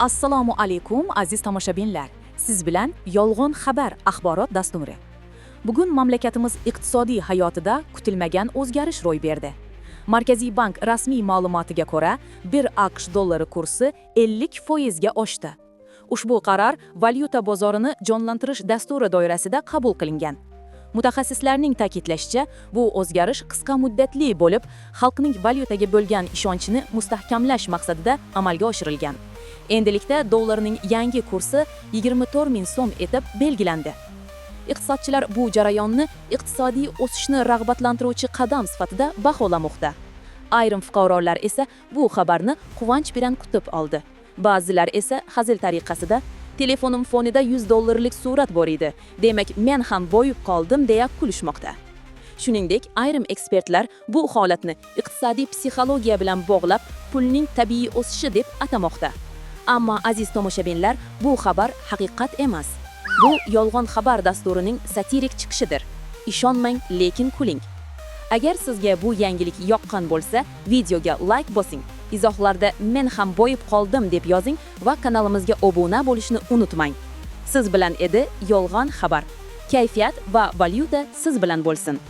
Assalomu alaykum aziz tomoshabinlar. Siz bilan Yolg'on xabar axborot dasturi. Bugun mamlakatimiz iqtisodiy hayotida kutilmagan o'zgarish ro'y berdi. Markaziy bank rasmiy ma'lumotiga ko'ra, 1 AQSh dollari kursi 50% ga oshdi. Ushbu qaror valyuta bozorini jonlantirish dasturi doirasida qabul qilingan. Mutaxassislarning ta'kidlashicha, bu o'zgarish qisqa muddatli bo'lib, xalqning valyutaga bo'lgan ishonchini mustahkamlash maqsadida amalga oshirilgan. Endilikda dollarning yangi kursi 24 ming so'm etib belgilandi. Iqtisodchilar bu jarayonni iqtisodiy o'sishni rag'batlantiruvchi qadam sifatida baholamoqda. Ayrim fuqarolar esa bu xabarni quvonch bilan kutib oldi. Ba'zilar esa hazil tariqasida telefonim fonida 100 dollarlik surat bor edi, demak men ham boyib qoldim deya kulishmoqda. Shuningdek, ayrim ekspertlar bu holatni iqtisodiy psixologiya bilan bog'lab, pulning tabiiy o'sishi deb atamoqda. Ammo aziz tomoshabinlar, bu xabar haqiqat emas. Bu Yolg'on xabar dasturining satirik chiqishidir. Ishonmang, lekin kuling. Agar sizga bu yangilik yoqqan bo'lsa, videoga like bosing. Izohlarda men ham boyib qoldim deb yozing va kanalimizga obuna bo'lishni unutmang. Siz bilan edi Yolg'on xabar. Kayfiyat va valyuta siz bilan bo'lsin.